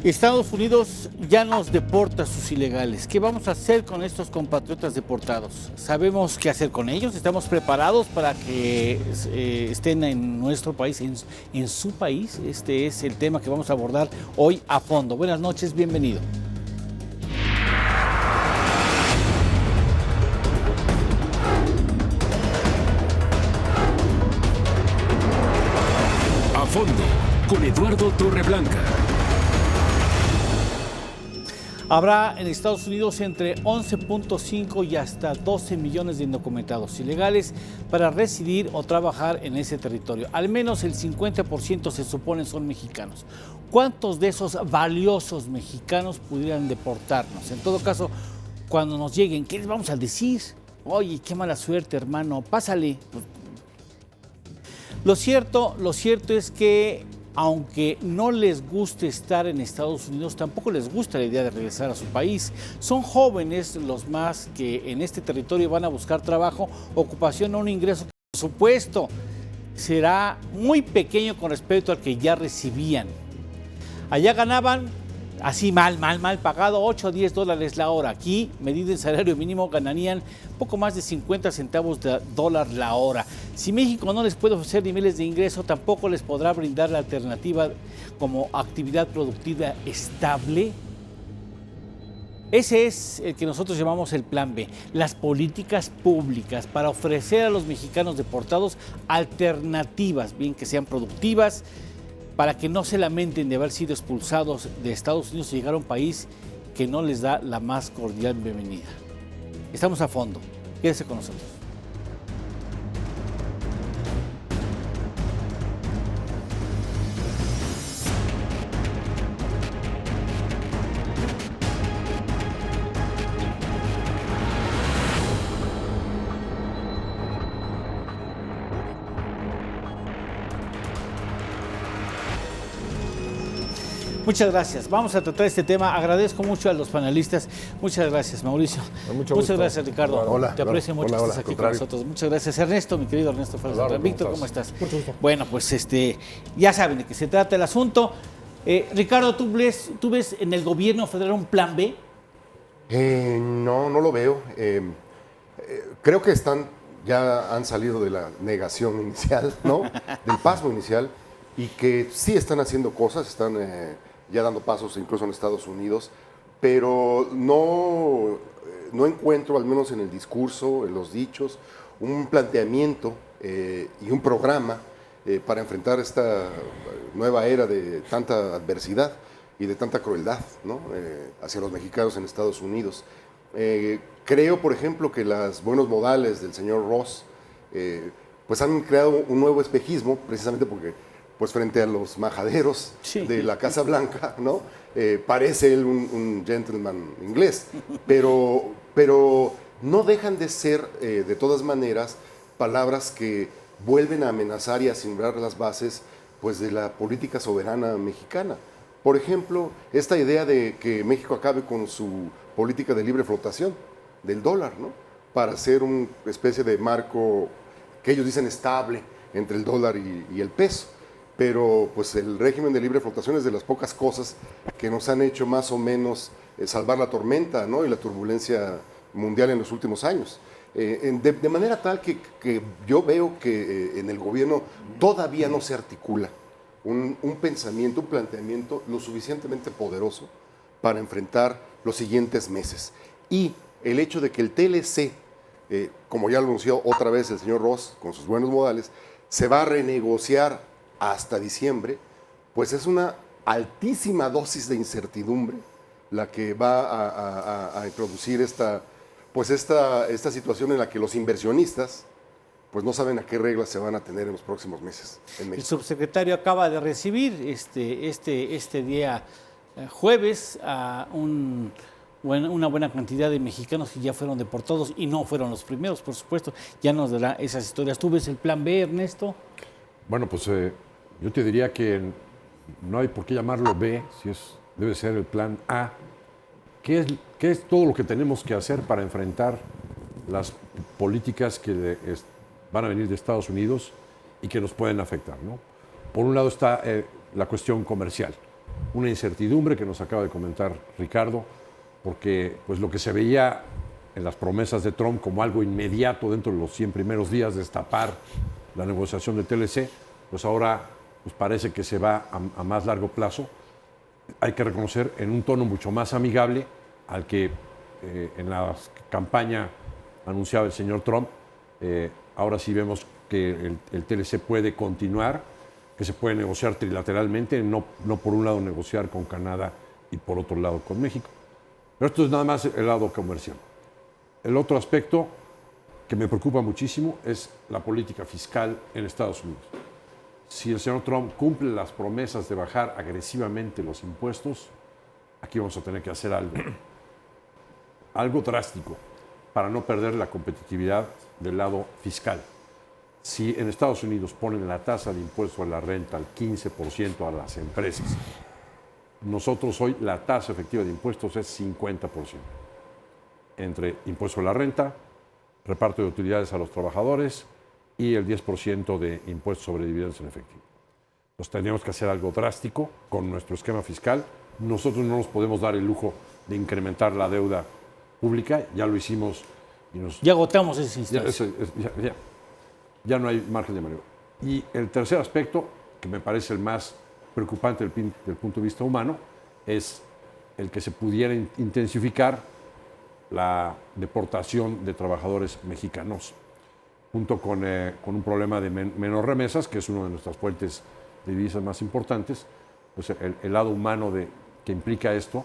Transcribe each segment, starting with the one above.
Estados Unidos ya nos deporta a sus ilegales. ¿Qué vamos a hacer con estos compatriotas deportados? ¿Sabemos qué hacer con ellos? ¿Estamos preparados para que estén en nuestro país, en su país? Este es el tema que vamos a abordar hoy a fondo. Buenas noches, bienvenido. A fondo, con Eduardo Torreblanca. Habrá en Estados Unidos entre 11.5 y hasta 12 millones de indocumentados ilegales para residir o trabajar en ese territorio. Al menos el 50% se supone son mexicanos. ¿Cuántos de esos valiosos mexicanos pudieran deportarnos? En todo caso, cuando nos lleguen, ¿qué les vamos a decir? Oye, qué mala suerte, hermano, pásale. Lo cierto es que aunque no les guste estar en Estados Unidos, tampoco les gusta la idea de regresar a su país. Son jóvenes los más que en este territorio van a buscar trabajo, ocupación o un ingreso que, por supuesto, será muy pequeño con respecto al que ya recibían. Allá ganaban así mal pagado, 8 a 10 dólares la hora. Aquí, medido en salario mínimo, ganarían poco más de 50 centavos de dólar la hora. Si México no les puede ofrecer niveles de ingreso, tampoco les podrá brindar la alternativa como actividad productiva estable. Ese es el que nosotros llamamos el Plan B, las políticas públicas para ofrecer a los mexicanos deportados alternativas, bien que sean productivas, para que no se lamenten de haber sido expulsados de Estados Unidos y llegar a un país que no les da la más cordial bienvenida. Estamos a fondo. Quédese con nosotros. Muchas gracias. Vamos a tratar este tema. Agradezco mucho a los panelistas. Muchas gracias, Mauricio. Muchas gracias, Ricardo. Hola. Te aprecio mucho que estés aquí con nosotros. Muchas gracias, Ernesto, mi querido Ernesto. Víctor, ¿cómo estás? Mucho gusto. Bueno, pues ya saben de qué se trata el asunto. Ricardo, ¿tú ves en el gobierno federal un plan B? No lo veo. Creo que ya han salido de la negación inicial, ¿no? Del pasmo inicial, y que sí están haciendo cosas, están ya dando pasos incluso en Estados Unidos, pero no encuentro, al menos en el discurso, en los dichos, un planteamiento y un programa para enfrentar esta nueva era de tanta adversidad y de tanta crueldad, ¿no? Hacia los mexicanos en Estados Unidos. Creo, por ejemplo, que los buenos modales del señor Ross pues han creado un nuevo espejismo, precisamente porque pues frente a los majaderos de la Casa Blanca, ¿no? Parece él un gentleman inglés, pero no dejan de ser, de todas maneras, palabras que vuelven a amenazar y a simbrar las bases pues, de la política soberana mexicana. Por ejemplo, esta idea de que México acabe con su política de libre flotación del dólar, ¿no? Para hacer una especie de marco que ellos dicen estable entre el dólar y el peso. Pero pues el régimen de libre flotación es de las pocas cosas que nos han hecho más o menos salvar la tormenta, ¿no? Y la turbulencia mundial en los últimos años. De manera tal que yo veo que en el gobierno todavía no se articula un pensamiento, un planteamiento lo suficientemente poderoso para enfrentar los siguientes meses. Y el hecho de que el TLC, como ya lo anunció otra vez el señor Ross con sus buenos modales, se va a renegociar hasta diciembre, pues es una altísima dosis de incertidumbre la que va a introducir esta situación en la que los inversionistas pues no saben a qué reglas se van a tener en los próximos meses en México. El subsecretario acaba de recibir este día jueves a una buena cantidad de mexicanos que ya fueron deportados y no fueron los primeros, por supuesto. Ya nos dará esas historias. ¿Tú ves el plan B, Ernesto? Bueno, pues yo te diría que no hay por qué llamarlo B, debe ser el plan A. ¿Qué es todo lo que tenemos que hacer para enfrentar las políticas que van a venir de Estados Unidos y que nos pueden afectar, ¿no? Por un lado está la cuestión comercial. una incertidumbre que nos acaba de comentar Ricardo, porque pues, lo que se veía en las promesas de Trump como algo inmediato dentro de los 100 primeros días, destapar la negociación del TLC, pues ahora pues parece que se va a más largo plazo. Hay que reconocer en un tono mucho más amigable al que en la campaña anunciaba el señor Trump. Ahora sí vemos que el TLC puede continuar, que se puede negociar trilateralmente, no por un lado negociar con Canadá y por otro lado con México. Pero esto es nada más el lado comercial. El otro aspecto que me preocupa muchísimo es la política fiscal en Estados Unidos. Si el señor Trump cumple las promesas de bajar agresivamente los impuestos, aquí vamos a tener que hacer algo drástico para no perder la competitividad del lado fiscal. Si en Estados Unidos ponen la tasa de impuesto a la renta al 15% a las empresas, nosotros hoy la tasa efectiva de impuestos es 50%. Entre impuesto a la renta, reparto de utilidades a los trabajadores y el 10% de impuestos sobre dividendos en efectivo. Entonces tenemos que hacer algo drástico con nuestro esquema fiscal. Nosotros no nos podemos dar el lujo de incrementar la deuda pública, ya lo hicimos. Ya agotamos ese instancia. Ya no hay margen de maniobra. Y el tercer aspecto, que me parece el más preocupante desde el punto de vista humano, es el que se pudiera intensificar la deportación de trabajadores mexicanos, junto con un problema de menor remesas, que es una de nuestras fuentes de divisas más importantes. Pues el lado humano que implica esto,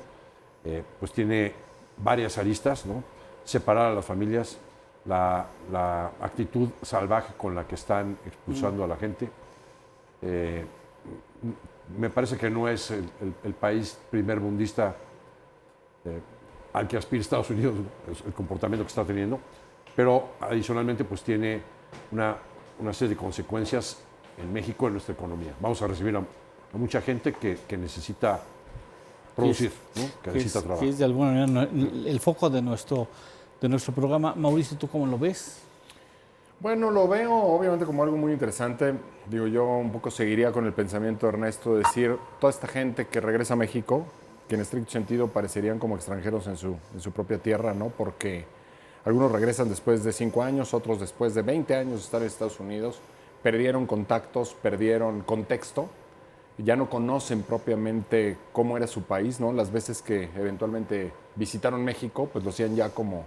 pues tiene varias aristas, ¿no? Separar a las familias, la actitud salvaje con la que están expulsando a la gente. Me parece que no es el país primermundista al que aspira Estados Unidos, el comportamiento que está teniendo, pero adicionalmente pues tiene una serie de consecuencias en México, en nuestra economía. Vamos a recibir a mucha gente que necesita producir, ¿no? Que necesita trabajo. Que es de alguna manera el foco de nuestro programa. Mauricio, ¿tú cómo lo ves? Bueno, lo veo obviamente como algo muy interesante. Digo, yo un poco seguiría con el pensamiento de Ernesto, decir, toda esta gente que regresa a México, que en estricto sentido parecerían como extranjeros en su propia tierra, ¿no? Porque algunos regresan después de 5 años, otros después de 20 años de estar en Estados Unidos, perdieron contactos, perdieron contexto, ya no conocen propiamente cómo era su país, ¿no? Las veces que eventualmente visitaron México, pues lo hacían ya como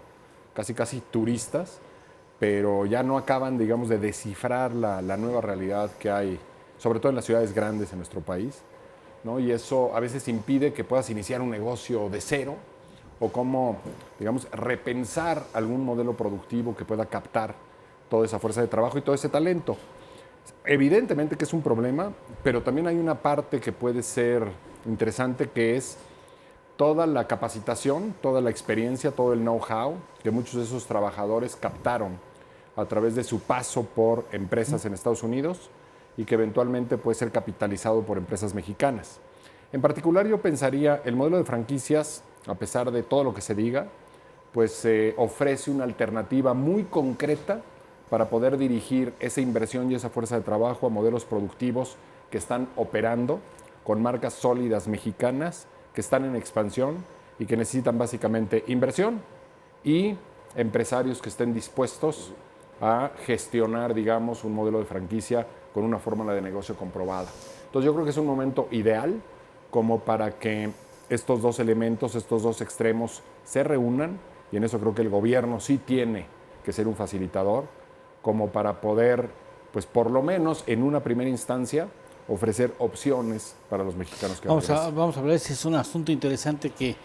casi turistas, pero ya no acaban, digamos, de descifrar la nueva realidad que hay, sobre todo en las ciudades grandes en nuestro país, ¿no? Y eso a veces impide que puedas iniciar un negocio de cero o cómo, digamos, repensar algún modelo productivo que pueda captar toda esa fuerza de trabajo y todo ese talento. Evidentemente que es un problema, pero también hay una parte que puede ser interesante, que es toda la capacitación, toda la experiencia, todo el know-how que muchos de esos trabajadores captaron a través de su paso por empresas en Estados Unidos y que eventualmente puede ser capitalizado por empresas mexicanas. En particular, yo pensaría, el modelo de franquicias, a pesar de todo lo que se diga, pues ofrece una alternativa muy concreta para poder dirigir esa inversión y esa fuerza de trabajo a modelos productivos que están operando con marcas sólidas mexicanas, que están en expansión y que necesitan básicamente inversión y empresarios que estén dispuestos a gestionar, digamos, un modelo de franquicia con una fórmula de negocio comprobada. Entonces yo creo que es un momento ideal como para que estos dos elementos, estos dos extremos se reúnan, y en eso creo que el gobierno sí tiene que ser un facilitador, como para poder, pues por lo menos en una primera instancia, ofrecer opciones para los mexicanos que vamos a hablar, ese es un asunto interesante que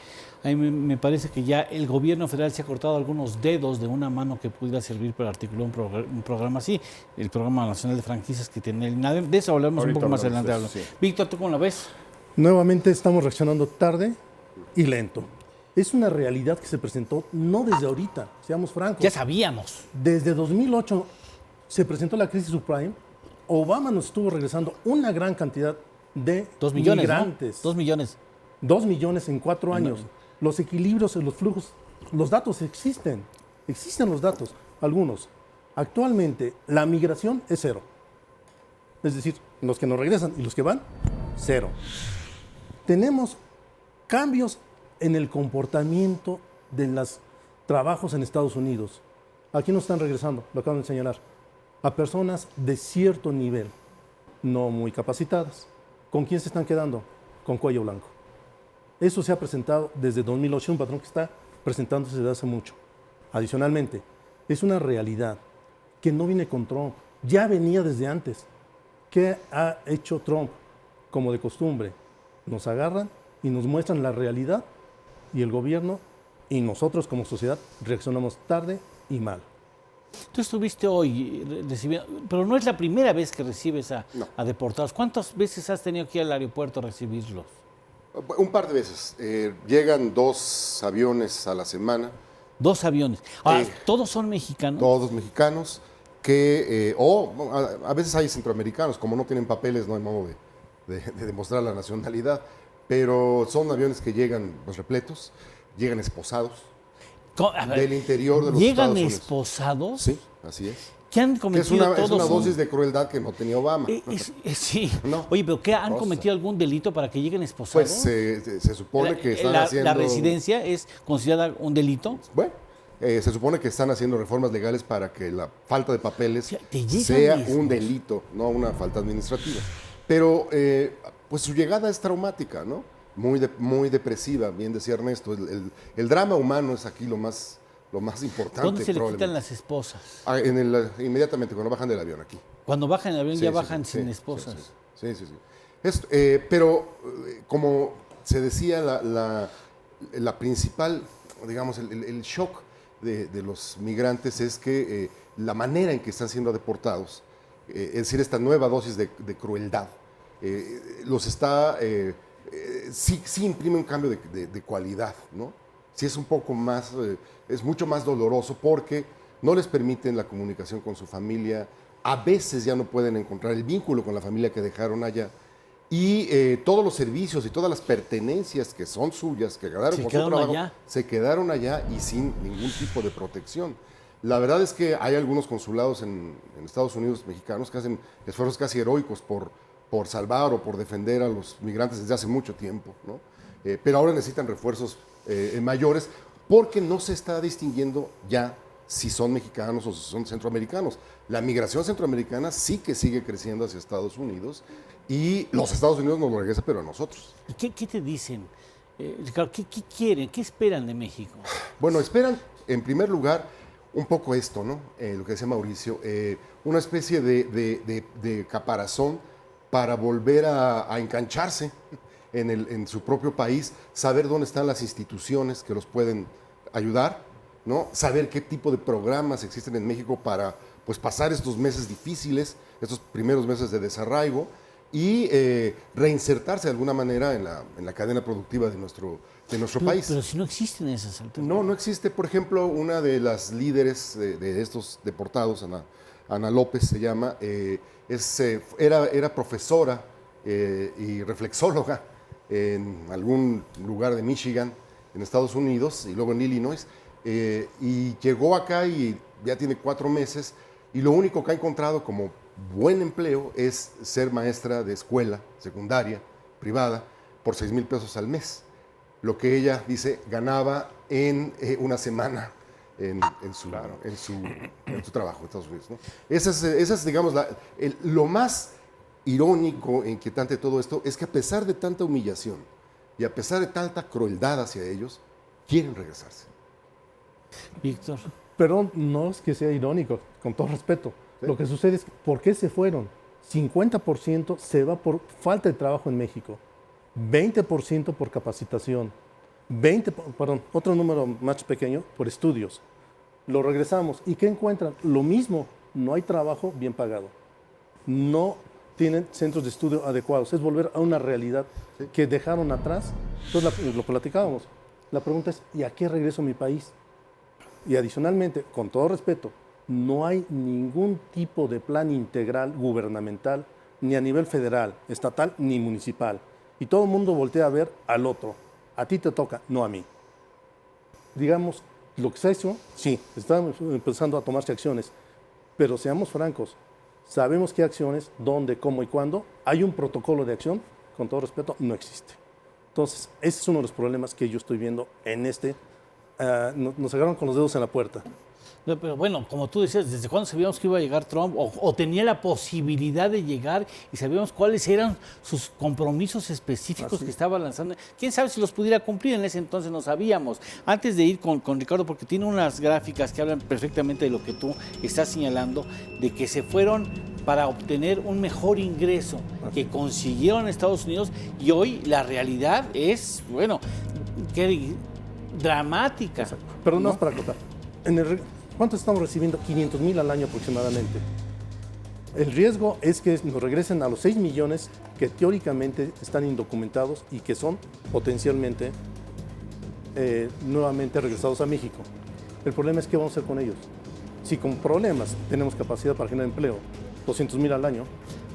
a mí me parece que ya el gobierno federal se ha cortado algunos dedos de una mano que pudiera servir para articular un programa así, el Programa Nacional de Franquicias que tiene el INADEM. De eso hablaremos un poco más adelante. Sí. Víctor, ¿tú cómo la ves? Nuevamente estamos reaccionando tarde y lento. Es una realidad que se presentó no desde ahorita, seamos francos. Ya sabíamos. Desde 2008 se presentó la crisis subprime. Obama nos estuvo regresando una gran cantidad de 2 millones, migrantes. ¿no? 2 millones. 2 millones en 4 años. Los equilibrios, los flujos, los datos existen. Existen los datos, algunos. Actualmente la migración es cero. Es decir, los que nos regresan y los que van, cero. tenemos cambios en el comportamiento de los trabajos en Estados Unidos. Aquí nos están regresando, lo acaban de señalar, a personas de cierto nivel, no muy capacitadas. ¿Con quién se están quedando? Con cuello blanco. Eso se ha presentado desde 2008, un patrón que está presentándose desde hace mucho. Adicionalmente, es una realidad que no viene con Trump, ya venía desde antes. ¿Qué ha hecho Trump? Como de costumbre, nos agarran y nos muestran la realidad y el gobierno y nosotros como sociedad reaccionamos tarde y mal. Tú estuviste hoy recibiendo, pero no es la primera vez que recibes a deportados. ¿Cuántas veces has tenido que ir al aeropuerto a recibirlos? Un par de veces. Llegan 2 aviones a la semana. 2 aviones. Ahora, ¿todos son mexicanos? Todos mexicanos, a veces hay centroamericanos, como no tienen papeles, no hay modo de demostrar la nacionalidad, pero son aviones que llegan pues, repletos, llegan esposados, del interior de los ¿Llegan Estados Unidos. esposados? Sí, así es. ¿Qué han Que cometido es todos? una dosis de crueldad que no tenía Obama. Sí. No. Oye, pero ¿qué han Cosa. cometido algún delito para que lleguen esposados? Pues se supone que están haciendo... ¿La residencia es considerada un delito? Bueno, se supone que están haciendo reformas legales para que la falta de papeles O sea, te llegan sea mismos. un delito, no una falta administrativa. Pero pues su llegada es traumática, ¿no? Muy depresiva, bien decía Ernesto. El drama humano es aquí lo más importante. ¿Dónde se le quitan probablemente. las esposas? Inmediatamente, cuando bajan del avión aquí. Cuando bajan el avión Sí, ya sí, bajan sí, sin sí, esposas. Sí. Pero como se decía, la principal, digamos, el shock de los migrantes es que la manera en que están siendo deportados, es decir, esta nueva dosis de crueldad, los está, sí imprime un cambio de cualidad, ¿no? Sí es un poco más, es mucho más doloroso porque no les permiten la comunicación con su familia, a veces ya no pueden encontrar el vínculo con la familia que dejaron allá y todos los servicios y todas las pertenencias que son suyas, que ganaron Se con su quedaron trabajo, allá. se quedaron allá y sin ningún tipo de protección. La verdad es que hay algunos consulados en Estados Unidos mexicanos que hacen esfuerzos casi heroicos por salvar o por defender a los migrantes desde hace mucho tiempo, ¿no? Pero ahora necesitan refuerzos mayores porque no se está distinguiendo ya si son mexicanos o si son centroamericanos. La migración centroamericana sí que sigue creciendo hacia Estados Unidos y los Estados Unidos nos lo regresa, pero a nosotros. ¿Y qué te dicen? Ricardo, ¿qué quieren? ¿Qué esperan de México? Bueno, esperan, en primer lugar, un poco esto, ¿no? Lo que decía Mauricio, una especie de caparazón para volver a engancharse en su propio país, saber dónde están las instituciones que los pueden ayudar, ¿no? Saber qué tipo de programas existen en México para pues, pasar estos meses difíciles, estos primeros meses de desarraigo y reinsertarse de alguna manera en la cadena productiva de nuestro país. Pero si no existen esas alternativas. No existe. Por ejemplo, una de las líderes de estos deportados, Ana López se llama, era profesora y reflexóloga en algún lugar de Michigan, en Estados Unidos, y luego en Illinois, y llegó acá y ya tiene 4 meses, y lo único que ha encontrado como buen empleo es ser maestra de escuela secundaria, privada, por 6,000 pesos al mes. Lo que ella dice ganaba en una semana en su trabajo en Estados Unidos, ¿no? Esa es digamos, lo más irónico e inquietante de todo esto es que a pesar de tanta humillación y a pesar de tanta crueldad hacia ellos, quieren regresarse. Víctor. Perdón, no es que sea irónico, con todo respeto. ¿Sí? Lo que sucede es, ¿por qué se fueron? 50% se va por falta de trabajo en México, 20% por capacitación, otro número más pequeño, por estudios. Lo regresamos. ¿Y qué encuentran? Lo mismo, no hay trabajo bien pagado. No tienen centros de estudio adecuados. Es volver a una realidad que dejaron atrás. Entonces lo platicábamos. La pregunta es, ¿y a qué regreso a mi país? Y adicionalmente, con todo respeto, no hay ningún tipo de plan integral gubernamental, ni a nivel federal, estatal, ni municipal. Y todo el mundo voltea a ver al otro. A ti te toca, no a mí. Digamos, lo que se ha hecho, sí, estamos empezando a tomarse acciones, pero seamos francos, sabemos qué acciones, dónde, cómo y cuándo. Hay un protocolo de acción, con todo respeto, no existe. Entonces, ese es uno de los problemas que yo estoy viendo en este. Nos agarraron con los dedos en la puerta. No, pero bueno, como tú decías, ¿desde cuándo sabíamos que iba a llegar Trump? O tenía la posibilidad de llegar y sabíamos cuáles eran sus compromisos específicos que estaba lanzando. ¿Quién sabe si los pudiera cumplir? En ese entonces no sabíamos. Antes de ir con Ricardo, porque tiene unas gráficas que hablan perfectamente de lo que tú estás señalando, de que se fueron para obtener un mejor ingreso que consiguieron en Estados Unidos, y hoy la realidad es, bueno, que dramática. Pero no es para acotar. ¿Cuánto estamos recibiendo? 500,000 al año aproximadamente. El riesgo es que nos regresen a los 6 millones que teóricamente están indocumentados y que son potencialmente nuevamente regresados a México. El problema es qué vamos a hacer con ellos. Si con problemas tenemos capacidad para generar empleo, 200,000 al año.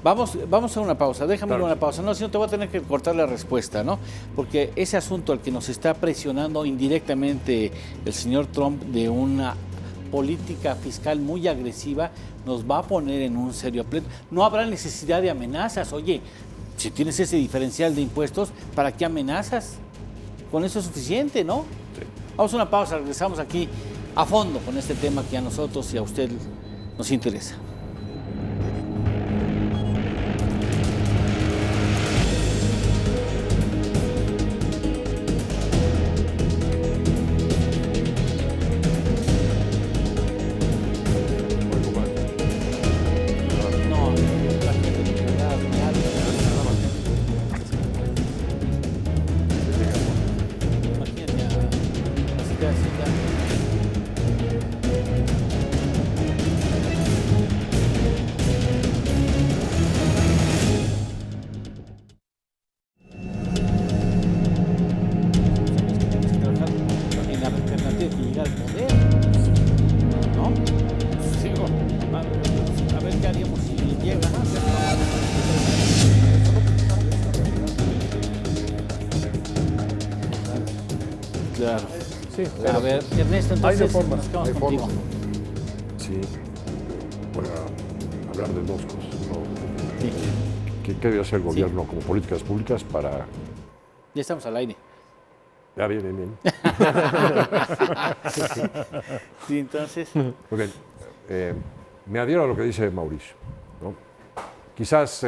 Vamos a una pausa, déjame ir a una pausa. No, si no te voy a tener que cortar la respuesta, ¿no? Porque ese asunto al que nos está presionando indirectamente el señor Trump de una política fiscal muy agresiva nos va a poner en un serio aprieto. No habrá necesidad de amenazas. Oye, si tienes ese diferencial de impuestos, ¿para qué amenazas? Con eso es suficiente, ¿no? Sí. Vamos a una pausa, regresamos aquí a fondo con este tema que a nosotros y a usted nos interesa. Claro. Sí, a ver, Ernesto, entonces hay formas, nos quedamos contigo. Sí, voy a hablar de dos cosas, ¿no? Sí. ¿Qué debe hacer el gobierno como políticas públicas para...? Ya estamos al aire. Ya, bien. Sí, entonces... Muy bien. Me adhiero a lo que dice Mauricio, ¿no? Quizás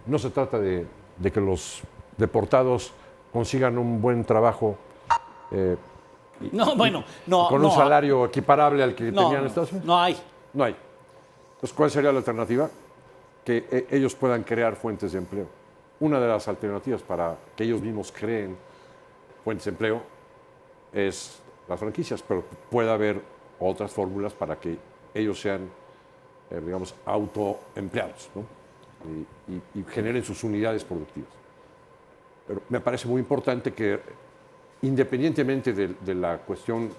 no se trata de que los deportados consigan un buen trabajo con un salario equiparable al que tenían en Estados Unidos. No hay. No hay. Entonces, ¿cuál sería la alternativa? Que ellos puedan crear fuentes de empleo. Una de las alternativas para que ellos mismos creen fuentes de empleo es las franquicias, pero puede haber otras fórmulas para que ellos sean, digamos, autoempleados, ¿no? y generen sus unidades productivas. Pero me parece muy importante que, independientemente de la cuestión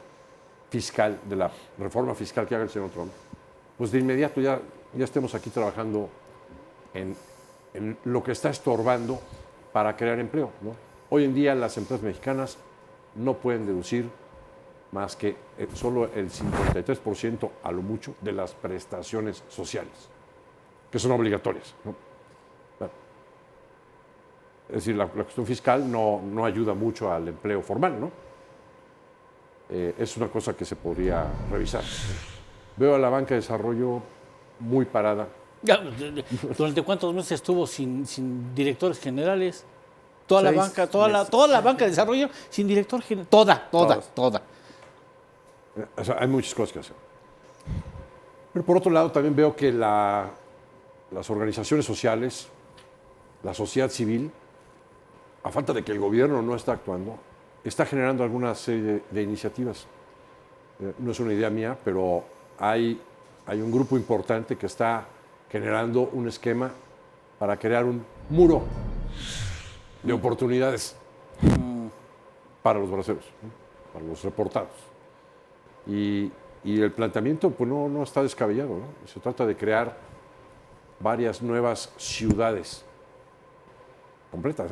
fiscal, de la reforma fiscal que haga el señor Trump, pues de inmediato ya estemos aquí trabajando en lo que está estorbando para crear empleo, ¿no? Hoy en día las empresas mexicanas no pueden deducir más que solo el 53% a lo mucho de las prestaciones sociales, que son obligatorias, ¿no? Es decir, la cuestión fiscal no ayuda mucho al empleo formal, ¿no? Es una cosa que se podría revisar. Veo a la banca de desarrollo muy parada. ¿Durante cuántos meses estuvo sin directores generales? Toda la banca de desarrollo sin director general. Toda. O sea, hay muchas cosas que hacer. Pero por otro lado, también veo que las organizaciones sociales, la sociedad civil, a falta de que el gobierno no está actuando, está generando alguna serie de iniciativas. No es una idea mía, pero hay un grupo importante que está generando un esquema para crear un muro de oportunidades para los braceros, ¿no? Para los reportados. Y el planteamiento pues, no está descabellado, ¿no? Se trata de crear varias nuevas ciudades completas,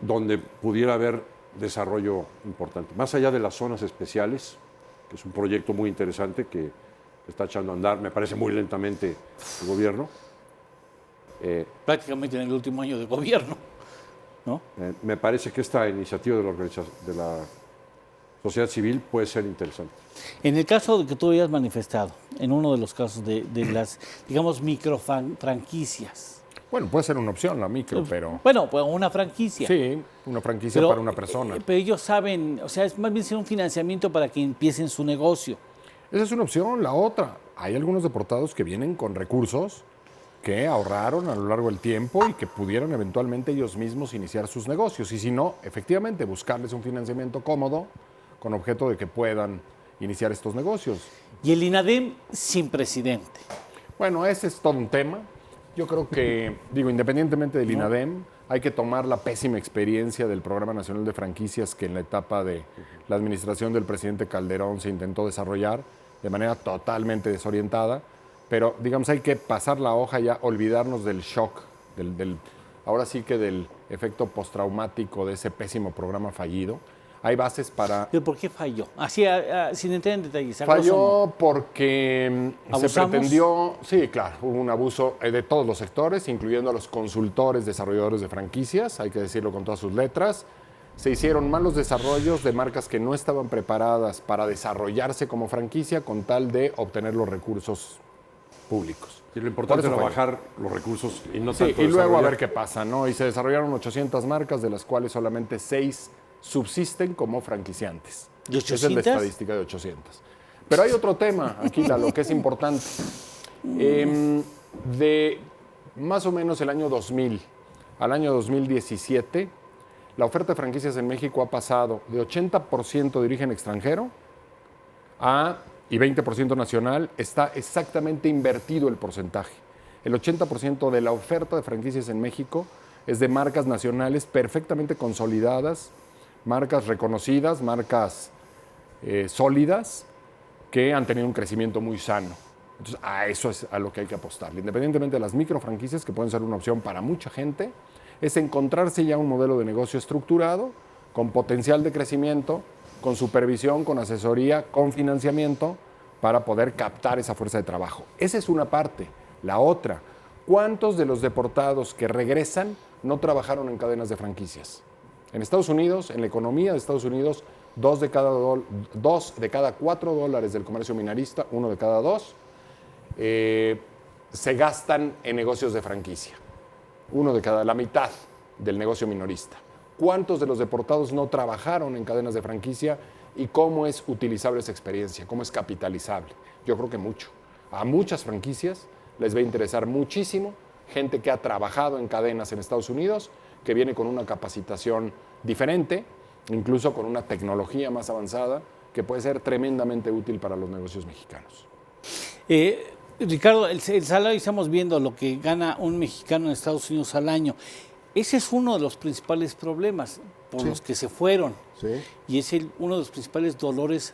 donde pudiera haber desarrollo importante. Más allá de las zonas especiales, que es un proyecto muy interesante que está echando a andar, me parece muy lentamente el gobierno. Prácticamente en el último año de gobierno. ¿no? Me parece que esta iniciativa de la sociedad civil puede ser interesante. En el caso de que tú hayas manifestado, en uno de los casos de las, digamos, microfranquicias. Bueno, puede ser una opción la micro, pero... Bueno, pues una franquicia. Sí, una franquicia para una persona. Pero ellos saben, o sea, es más bien ser un financiamiento para que empiecen su negocio. Esa es una opción. La otra, hay algunos deportados que vienen con recursos que ahorraron a lo largo del tiempo y que pudieran eventualmente ellos mismos iniciar sus negocios. Y si no, efectivamente, buscarles un financiamiento cómodo con objeto de que puedan iniciar estos negocios. Y el INADEM sin presidente. Bueno, ese es todo un tema. Yo creo que, independientemente del INADEM, hay que tomar la pésima experiencia del Programa Nacional de Franquicias que en la etapa de la administración del presidente Calderón se intentó desarrollar de manera totalmente desorientada. Pero, hay que pasar la hoja ya, olvidarnos del shock, ahora sí que del efecto postraumático de ese pésimo programa fallido. Hay bases para... ¿Pero por qué falló? Así, sin entrar en detalles. Falló porque se ¿Abusamos? pretendió... Sí, claro, hubo un abuso de todos los sectores, incluyendo a los consultores, desarrolladores de franquicias, hay que decirlo con todas sus letras. Se hicieron malos desarrollos de marcas que no estaban preparadas para desarrollarse como franquicia con tal de obtener los recursos públicos. Y lo importante Por es eso falló. bajar los recursos y no Sí, tanto y luego a desarrollar. ver qué pasa, ¿no? Y se desarrollaron 800 marcas, de las cuales solamente 6 subsisten como franquiciantes. ¿Y Esa es la 800? estadística de 800. Pero hay otro tema aquí, lo que es importante. De más o menos el año 2000 al año 2017, la oferta de franquicias en México ha pasado de 80% de origen extranjero y 20% nacional. Está exactamente invertido el porcentaje. El 80% de la oferta de franquicias en México es de marcas nacionales perfectamente consolidadas, marcas reconocidas, marcas sólidas, que han tenido un crecimiento muy sano. Entonces, a eso es a lo que hay que apostarle. Independientemente de las microfranquicias, que pueden ser una opción para mucha gente, es encontrarse ya un modelo de negocio estructurado, con potencial de crecimiento, con supervisión, con asesoría, con financiamiento, para poder captar esa fuerza de trabajo. Esa es una parte. La otra, ¿cuántos de los deportados que regresan no trabajaron en cadenas de franquicias? En Estados Unidos, en la economía de Estados Unidos, 2 de cada 4 dólares del comercio minorista, 1 de cada 2, se gastan en negocios de franquicia. La mitad del negocio minorista. ¿Cuántos de los deportados no trabajaron en cadenas de franquicia y cómo es utilizable esa experiencia? ¿Cómo es capitalizable? Yo creo que mucho. A muchas franquicias les va a interesar muchísimo gente que ha trabajado en cadenas en Estados Unidos, que viene con una capacitación diferente, incluso con una tecnología más avanzada, que puede ser tremendamente útil para los negocios mexicanos. Ricardo, el salario, estamos viendo lo que gana un mexicano en Estados Unidos al año. Ese es uno de los principales problemas por los que se fueron. Sí. Y es uno de los principales dolores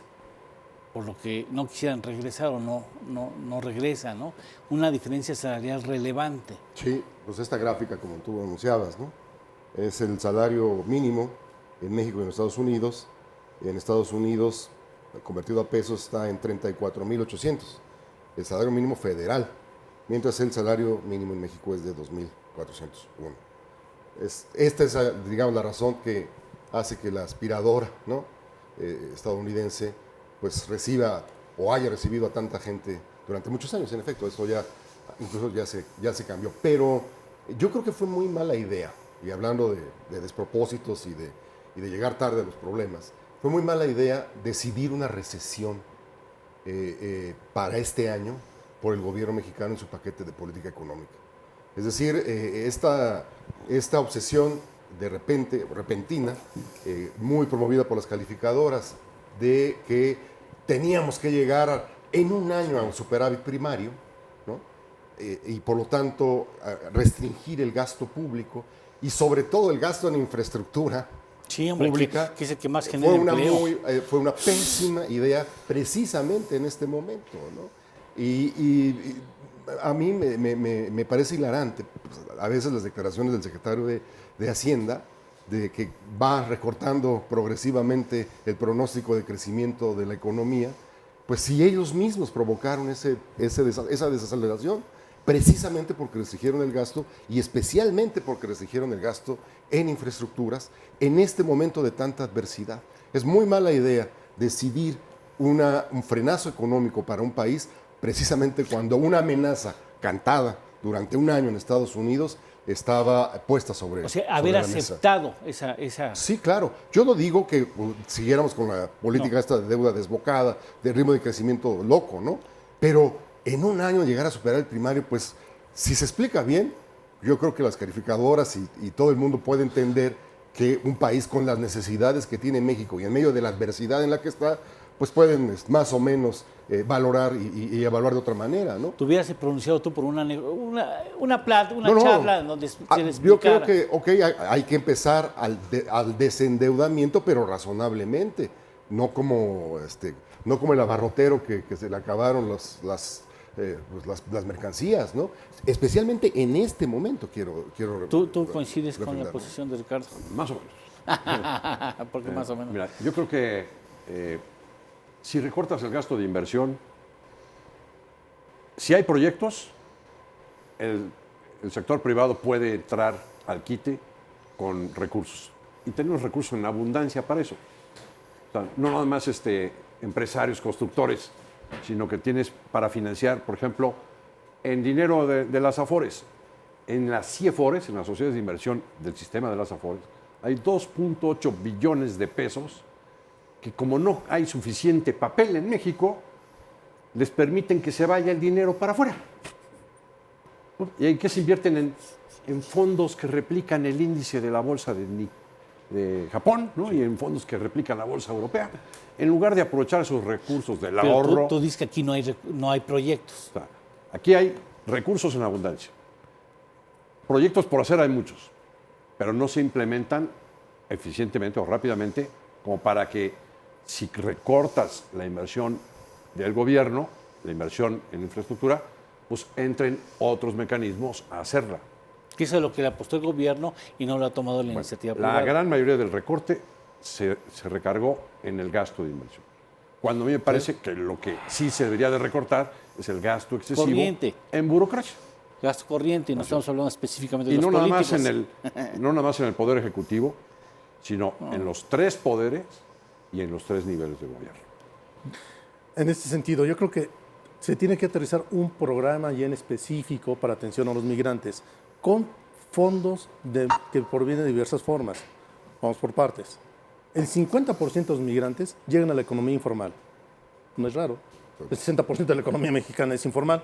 por lo que no quisieran regresar o no regresan, ¿no? Una diferencia salarial relevante. Sí, pues esta gráfica, como tú anunciabas, ¿no? Es el salario mínimo en México y en Estados Unidos. En Estados Unidos, convertido a pesos, está en 34,800. El salario mínimo federal, mientras el salario mínimo en México es de 2,401. Esta es, digamos, la razón que hace que la aspiradora, ¿no? Estadounidense pues reciba o haya recibido a tanta gente durante muchos años. En efecto, eso ya incluso ya se cambió. Pero yo creo que fue muy mala idea, y hablando de despropósitos y de llegar tarde a los problemas, fue muy mala idea decidir una recesión para este año por el gobierno mexicano en su paquete de política económica. Es decir, esta obsesión repentina, muy promovida por las calificadoras, de que teníamos que llegar en un año a un superávit primario, ¿no? Y por lo tanto restringir el gasto público y sobre todo el gasto en infraestructura pública, que es el que más genera empleo. Fue una pésima idea precisamente en este momento, ¿no? Y a mí me parece hilarante, pues, a veces las declaraciones del secretario de Hacienda, de que va recortando progresivamente el pronóstico de crecimiento de la economía, pues si ellos mismos provocaron esa desaceleración, precisamente porque restringieron el gasto y especialmente porque restringieron el gasto en infraestructuras en este momento de tanta adversidad. Es muy mala idea decidir un frenazo económico para un país precisamente cuando una amenaza cantada durante un año en Estados Unidos estaba puesta sobre, O sea, sobre haber la mesa. aceptado esa... Sí, claro. Yo no digo que siguiéramos con la política esta de deuda desbocada, de ritmo de crecimiento loco, ¿no? Pero en un año llegar a superar el primario, pues, si se explica bien, yo creo que las calificadoras y todo el mundo puede entender que un país con las necesidades que tiene México y en medio de la adversidad en la que está, pues pueden más o menos valorar y evaluar de otra manera, ¿no? ¿Te hubieras pronunciado tú por una No, charla en donde se le yo creo explicara? que, hay que empezar al desendeudamiento, pero razonablemente, no como el abarrotero que se le acabaron las mercancías, ¿no? Especialmente en este momento quiero ¿Tú coincides con la refrendar, ¿no? posición de Ricardo? Más o menos. ¿Por qué más o menos? Mira, yo creo que si recortas el gasto de inversión, si hay proyectos, el sector privado puede entrar al quite con recursos. Y tenemos recursos en abundancia para eso. O sea, no nada más empresarios, constructores, sino que tienes para financiar, por ejemplo, en dinero de las AFORES. En las CIEFORES, en las sociedades de inversión del sistema de las AFORES, hay 2.8 billones de pesos que, como no hay suficiente papel en México, les permiten que se vaya el dinero para afuera. ¿Y en qué se invierten? En fondos que replican el índice de la bolsa de Japón, ¿no? Y en fondos que replican la bolsa europea, en lugar de aprovechar esos recursos del Pero ahorro. tú dices que aquí no hay proyectos. O sea, aquí hay recursos en abundancia. Proyectos por hacer hay muchos, pero no se implementan eficientemente o rápidamente como para que, si recortas la inversión del gobierno, la inversión en infraestructura, pues entren otros mecanismos a hacerla. Que eso es lo que le apostó el gobierno y no lo ha tomado la iniciativa privada. La gran mayoría del recorte se recargó en el gasto de inversión. Cuando a mí me parece que lo que sí se debería de recortar es el gasto excesivo Corriente. en burocracia. Gasto corriente, y no estamos hablando específicamente de Y los no nada, políticos. no nada más en el Poder Ejecutivo, sino en los tres poderes y en los tres niveles de gobierno. En este sentido, yo creo que se tiene que aterrizar un programa ya en específico para atención a los migrantes, con fondos que provienen de diversas formas. Vamos por partes. El 50% de los migrantes llegan a la economía informal. No es raro. El 60% de la economía mexicana es informal,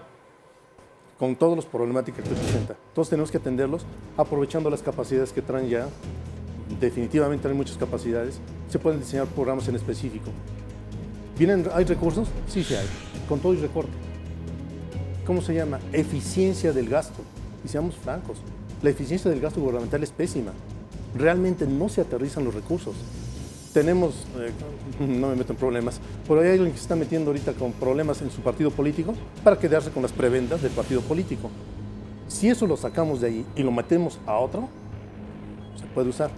con todas las problemáticas que presenta. Entonces tenemos que atenderlos aprovechando las capacidades que traen ya. Definitivamente hay muchas capacidades. Se pueden diseñar programas en específico. ¿Hay recursos? Sí, sí hay. Con todo y recorte. ¿Cómo se llama? Eficiencia del gasto. Y seamos francos, la eficiencia del gasto gubernamental es pésima. Realmente no se aterrizan los recursos. Tenemos, no me meto en problemas, pero hay alguien que se está metiendo ahorita con problemas en su partido político para quedarse con las prebendas del partido político. Si eso lo sacamos de ahí y lo metemos a otro, se puede usar.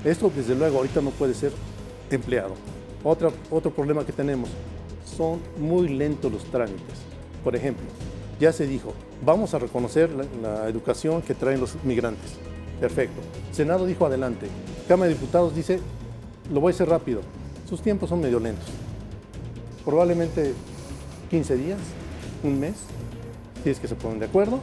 Esto, desde luego, ahorita no puede ser empleado. Otro problema que tenemos, son muy lentos los trámites. Por ejemplo, ya se dijo, vamos a reconocer la educación que traen los migrantes. Perfecto. Senado dijo adelante. Cámara de Diputados dice, lo voy a hacer rápido. Sus tiempos son medio lentos. Probablemente 15 días, un mes, si es que se ponen de acuerdo.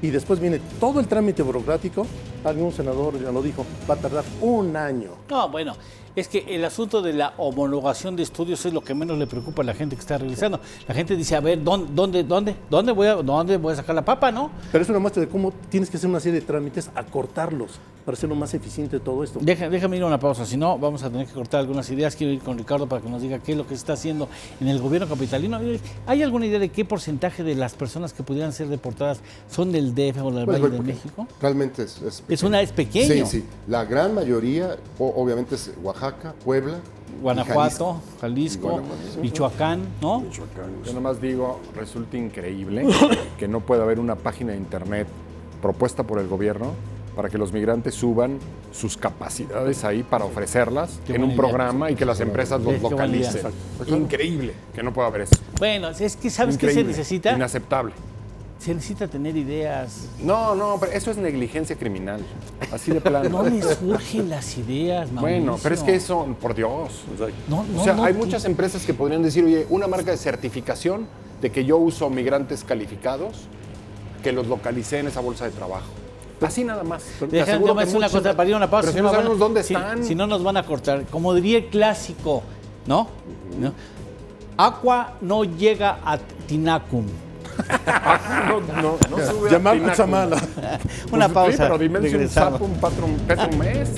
Y después viene todo el trámite burocrático. Algún senador ya lo dijo, va a tardar un año. No, bueno, es que el asunto de la homologación de estudios es lo que menos le preocupa a la gente que está realizando. La gente dice, a ver, ¿dónde voy a sacar la papa, no? Pero es una muestra de cómo tienes que hacer una serie de trámites, acortarlos para hacerlo más eficiente todo esto. Déjame ir a una pausa, si no vamos a tener que cortar algunas ideas. Quiero ir con Ricardo para que nos diga qué es lo que se está haciendo en el gobierno capitalino. ¿Hay alguna idea de qué porcentaje de las personas que pudieran ser deportadas son del DF o del Valle de México? Realmente es pequeño. Sí. La gran mayoría, obviamente, es Oaxaca, Puebla, Guanajuato, Jalisco, Michoacán, ¿no? Yo nomás digo, resulta increíble que no pueda haber una página de internet propuesta por el gobierno para que los migrantes suban sus capacidades ahí para ofrecerlas en un programa y que las empresas los localicen. Increíble que no pueda haber eso. Bueno, es que ¿sabes qué se Increíble, necesita? Inaceptable. Se necesita tener ideas. No, pero eso es negligencia criminal. Así de plano. No les surgen las ideas, Mauricio. Bueno, pero es que eso, por Dios. No, Hay muchas empresas que podrían decir, oye, una marca de certificación de que yo uso migrantes calificados, que los localicé en esa bolsa de trabajo. Así nada más. Te Déjame aseguro que decir una muchas- cosa, para ir a una pausa. Pero si no sabemos dónde están. Si no nos van a cortar. Como diría el clásico, ¿no? ¿No? Aqua no llega a Tinacum. No sube a Llamar Tinacum. Cuchamala. Una Pues pausa. Sí, pero Dimension regresamos. Sapo, un peso un mes.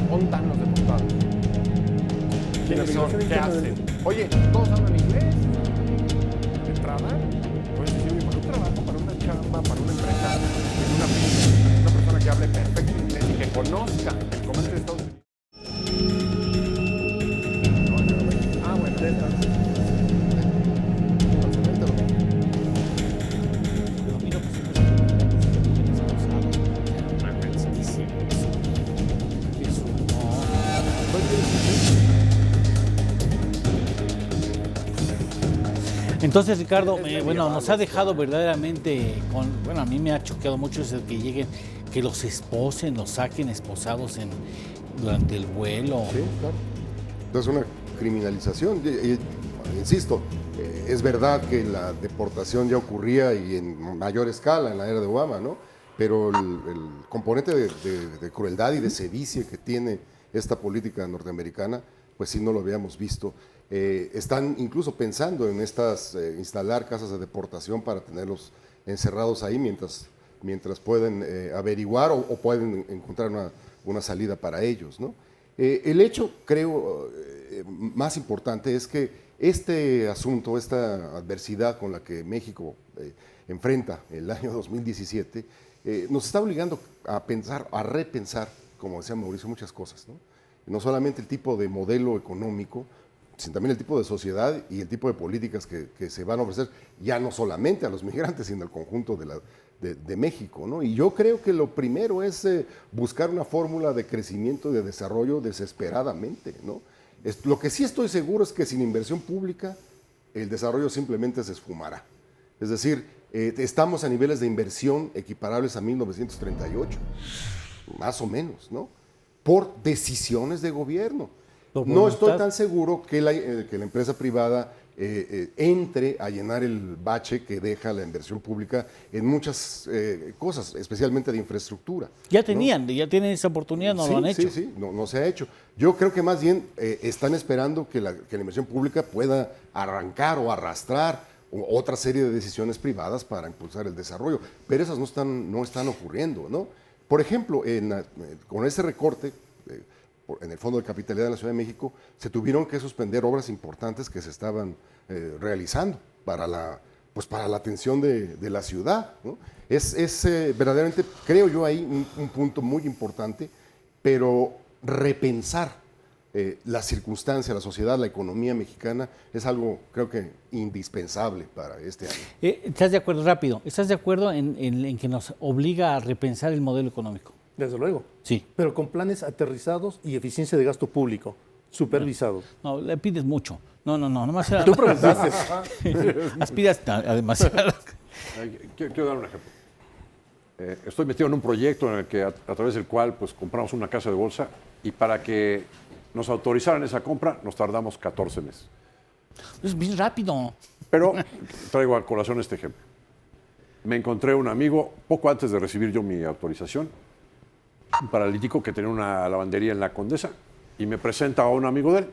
¿Dónde están los deportados? ¿Quiénes son? ¿Qué hacen? Oye, ¿todos hablan inglés? ¿De entrada? Oye, sí, ¿para un trabajo, para una chamba, para una empresa, en una pyme, una persona que hable perfecto inglés y que conozca el comercio de Estados Unidos? Ah, bueno, Entonces, Ricardo, bueno, nos ha dejado verdaderamente bueno, a mí me ha choqueado mucho eso de que lleguen, que los esposen, los saquen esposados durante el vuelo. Sí, claro. Entonces, una criminalización. Insisto, es verdad que la deportación ya ocurría y en mayor escala en la era de Obama, ¿no? Pero el componente de crueldad y de sevicia que tiene esta política norteamericana, pues sí no lo habíamos visto. Están incluso pensando en instalar casas de deportación para tenerlos encerrados ahí mientras pueden averiguar o pueden encontrar una salida para ellos, ¿no? El hecho, creo, más importante es que este asunto, esta adversidad con la que México enfrenta el año 2017, nos está obligando a pensar, a repensar, como decía Mauricio, muchas cosas, ¿no? No solamente el tipo de modelo económico, sino también el tipo de sociedad y el tipo de políticas que se van a ofrecer, ya no solamente a los migrantes, sino al conjunto de México, ¿no? Y yo creo que lo primero es buscar una fórmula de crecimiento y de desarrollo desesperadamente, ¿no? Lo que sí estoy seguro es que sin inversión pública el desarrollo simplemente se esfumará. Es decir, estamos a niveles de inversión equiparables a 1938, más o menos, ¿no? Por decisiones de gobierno. No estoy tan seguro que la empresa privada entre a llenar el bache que deja la inversión pública en muchas cosas, especialmente de infraestructura. Ya ¿no? ya tienen esa oportunidad, no Sí, lo han hecho. Sí, no se ha hecho. Yo creo que más bien están esperando que la inversión pública pueda arrancar o arrastrar otra serie de decisiones privadas para impulsar el desarrollo, pero esas no están ocurriendo, ¿no? Por ejemplo, con ese recorte, en el Fondo de Capitalidad de la Ciudad de México, se tuvieron que suspender obras importantes que se estaban realizando para la atención de la ciudad, ¿no? Es verdaderamente, creo yo, ahí un punto muy importante, pero repensar la circunstancia, la sociedad, la economía mexicana es algo, creo que, indispensable para este año. ¿Estás de acuerdo, rápido? ¿Estás de acuerdo en que nos obliga a repensar el modelo económico? Desde luego. Sí. Pero con planes aterrizados y eficiencia de gasto público, supervisados. No, le pides mucho. No, nomás era... Tú preguntaste. Aspiras demasiado. Quiero dar un ejemplo. Estoy metido en un proyecto en el que a través del cual pues, compramos una casa de bolsa y para que nos autorizaran esa compra nos tardamos 14 meses. Es bien rápido. Pero traigo a colación este ejemplo. Me encontré un amigo poco antes de recibir yo mi autorización, un paralítico que tenía una lavandería en La Condesa, y me presenta a un amigo de él.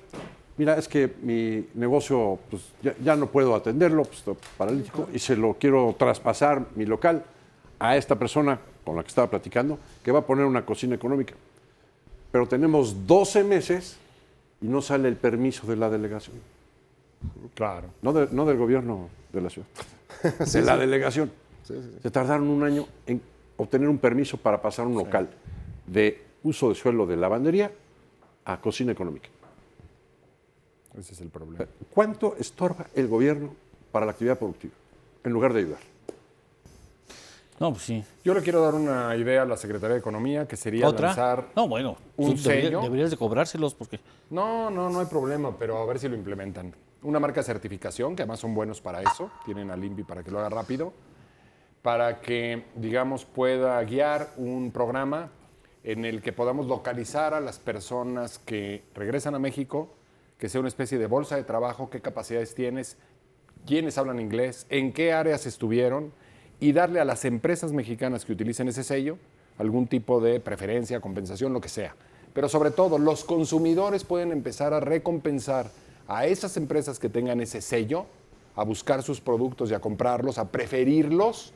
Mira, es que mi negocio pues, ya no puedo atenderlo, pues, estoy paralítico, y se lo quiero traspasar mi local a esta persona con la que estaba platicando, que va a poner una cocina económica. Pero tenemos 12 meses y no sale el permiso de la delegación. Claro. No del gobierno de la ciudad, de la delegación. Se tardaron un año en obtener un permiso para pasar un local de uso de suelo de lavandería a cocina económica. Ese es el problema. ¿Cuánto estorba el gobierno para la actividad productiva en lugar de ayudar? No, pues sí. Yo le quiero dar una idea a la Secretaría de Economía, que sería ¿Otra? lanzar No, bueno, un tú sello. deberías de cobrárselos porque... No hay problema, pero a ver si lo implementan. Una marca de certificación, que además son buenos para eso, tienen al INVI para que lo haga rápido, para que, digamos, pueda guiar un programa en el que podamos localizar a las personas que regresan a México, que sea una especie de bolsa de trabajo, qué capacidades tienes, quiénes hablan inglés, en qué áreas estuvieron, y darle a las empresas mexicanas que utilicen ese sello algún tipo de preferencia, compensación, lo que sea. Pero sobre todo, los consumidores pueden empezar a recompensar a esas empresas que tengan ese sello, a buscar sus productos y a comprarlos, a preferirlos,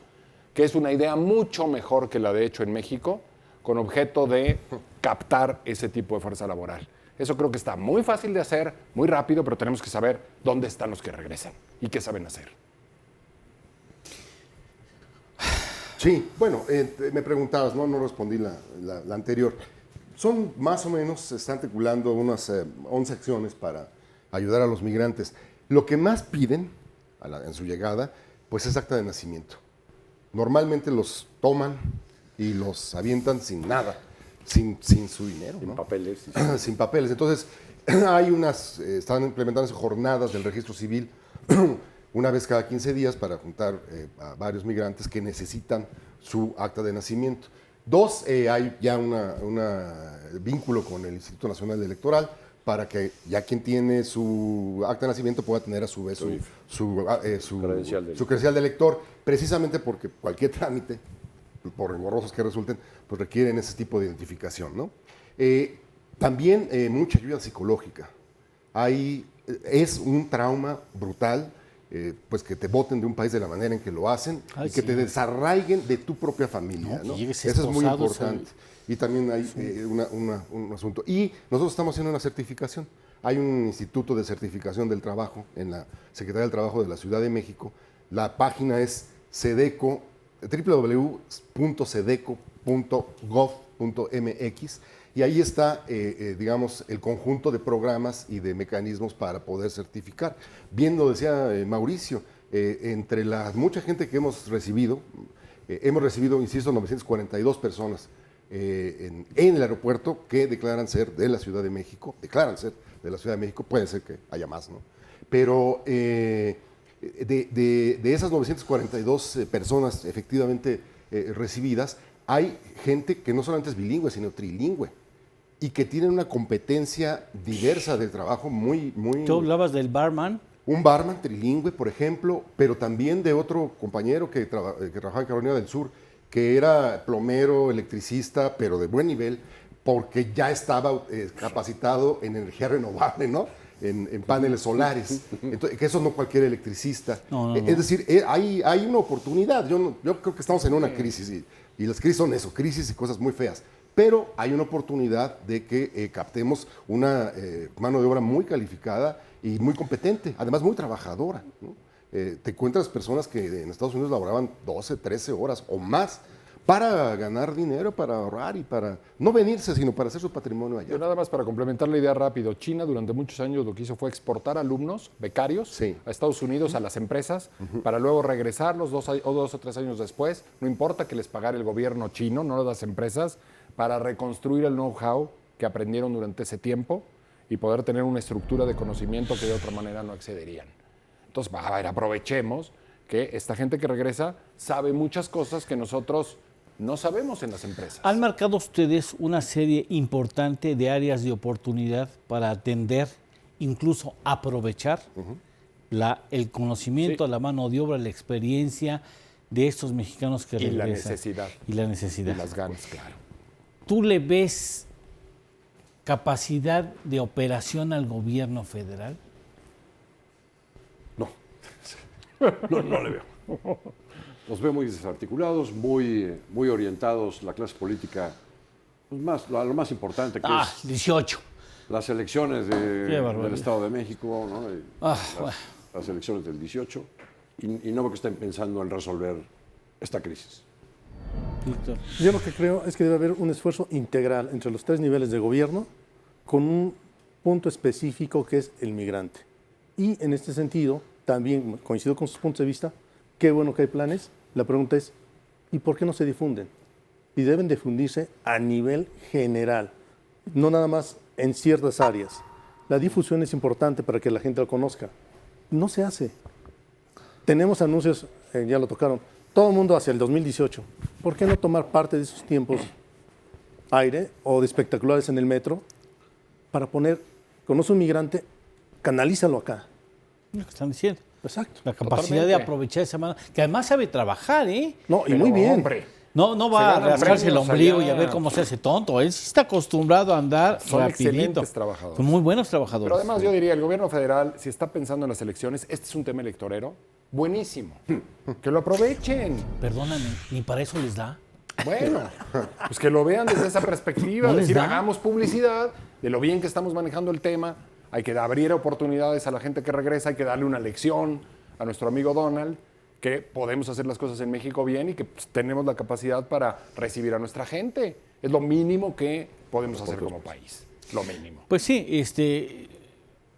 que es una idea mucho mejor que la de hecho en México, con objeto de captar ese tipo de fuerza laboral. Eso creo que está muy fácil de hacer, muy rápido, pero tenemos que saber dónde están los que regresan y qué saben hacer. Sí, bueno, me preguntabas, no respondí la anterior. Son más o menos, se están articulando unas 11 acciones para ayudar a los migrantes. Lo que más piden en su llegada, pues es acta de nacimiento. Normalmente los toman y los avientan sin nada, sin su dinero, Sin ¿no? papeles. Sin papeles. Entonces, están implementando jornadas del registro civil una vez cada 15 días para juntar a varios migrantes que necesitan su acta de nacimiento. Dos, hay ya un vínculo con el Instituto Nacional Electoral para que ya quien tiene su acta de nacimiento pueda tener a su vez su credencial de elector, precisamente porque cualquier trámite, por engorrosos que resulten, pues requieren ese tipo de identificación, ¿no? También mucha ayuda psicológica. Es un trauma brutal, pues que te boten de un país de la manera en que lo hacen y que te desarraiguen de tu propia familia, ¿no? Eso es muy importante. Y también hay un asunto. Y nosotros estamos haciendo una certificación. Hay un instituto de certificación del trabajo en la Secretaría del Trabajo de la Ciudad de México. La página es Sedeco, www.sedeco.gov.mx, y ahí está, digamos, el conjunto de programas y de mecanismos para poder certificar. Bien lo decía Mauricio, entre la mucha gente que hemos recibido, insisto, 942 personas en el aeropuerto que declaran ser de la Ciudad de México, puede ser que haya más, ¿no? Pero de esas 942 personas efectivamente recibidas, hay gente que no solamente es bilingüe, sino trilingüe, y que tienen una competencia diversa de trabajo muy... Tú hablabas del barman. Un barman trilingüe, por ejemplo, pero también de otro compañero que trabajaba en Carolina del Sur, que era plomero, electricista, pero de buen nivel, porque ya estaba capacitado en energía renovable, ¿no? En paneles solares. Entonces, que eso no cualquier electricista. No. Es decir, hay una oportunidad. Yo creo que estamos en una crisis y las crisis son eso, crisis y cosas muy feas. Pero hay una oportunidad de que captemos una mano de obra muy calificada y muy competente, además muy trabajadora, ¿no? Te encuentras personas que en Estados Unidos laboraban 12, 13 horas o más para ganar dinero, para ahorrar y para no venirse, sino para hacer su patrimonio allá. Yo nada más para complementar la idea rápido, China durante muchos años lo que hizo fue exportar alumnos, becarios, a Estados Unidos, a las empresas, para luego regresarlos 2 o 3 años después, no importa que les pagara el gobierno chino, no las empresas, para reconstruir el know-how que aprendieron durante ese tiempo y poder tener una estructura de conocimiento que de otra manera no accederían. Entonces, a ver, aprovechemos que esta gente que regresa sabe muchas cosas que nosotros no sabemos en las empresas. ¿Han marcado ustedes una serie importante de áreas de oportunidad para atender, incluso aprovechar el conocimiento, la mano de obra, la experiencia de estos mexicanos que regresan? Y la necesidad. Y las ganas, claro. ¿Tú le ves capacidad de operación al gobierno federal? No le veo. Los veo muy desarticulados, muy orientados la clase política, pues a lo más importante que es 18. las elecciones del Estado de México, ¿no? Las elecciones del 18, y no veo que estén pensando en resolver esta crisis? Víctor. Yo lo que creo es que debe haber un esfuerzo integral entre los 3 niveles de gobierno con un punto específico que es el migrante. Y en este sentido, también coincido con sus puntos de vista, qué bueno que hay planes. La pregunta es, ¿y por qué no se difunden? Y deben difundirse a nivel general, no nada más en ciertas áreas. La difusión es importante para que la gente lo conozca. No se hace. Tenemos anuncios, ya lo tocaron, todo el mundo hacia el 2018. ¿Por qué no tomar parte de esos tiempos aire o de espectaculares en el metro para poner, conoce un migrante, canalízalo acá? Lo que están diciendo. Exacto. La capacidad de Totalmente. aprovechar esa mano, que además sabe trabajar, ¿eh? No, y Pero, muy bien. hombre, No va a Se ganan rascarse el premios ombligo y allá. a ver cómo se hace tonto. Él sí está acostumbrado a andar Son rapidito. excelentes trabajadores. Son muy buenos trabajadores. Pero además yo diría, el gobierno federal, si está pensando en las elecciones, este es un tema electorero, buenísimo. Que lo aprovechen. Perdóname, ni para eso les da. Bueno, pues que lo vean desde esa perspectiva, ¿No les decir, da? hagamos publicidad de lo bien que estamos manejando el tema, hay que abrir oportunidades a la gente que regresa, hay que darle una lección a nuestro amigo Donald, que podemos hacer las cosas en México bien y que pues, tenemos la capacidad para recibir a nuestra gente. Es lo mínimo que podemos hacer como país, lo mínimo. Pues sí,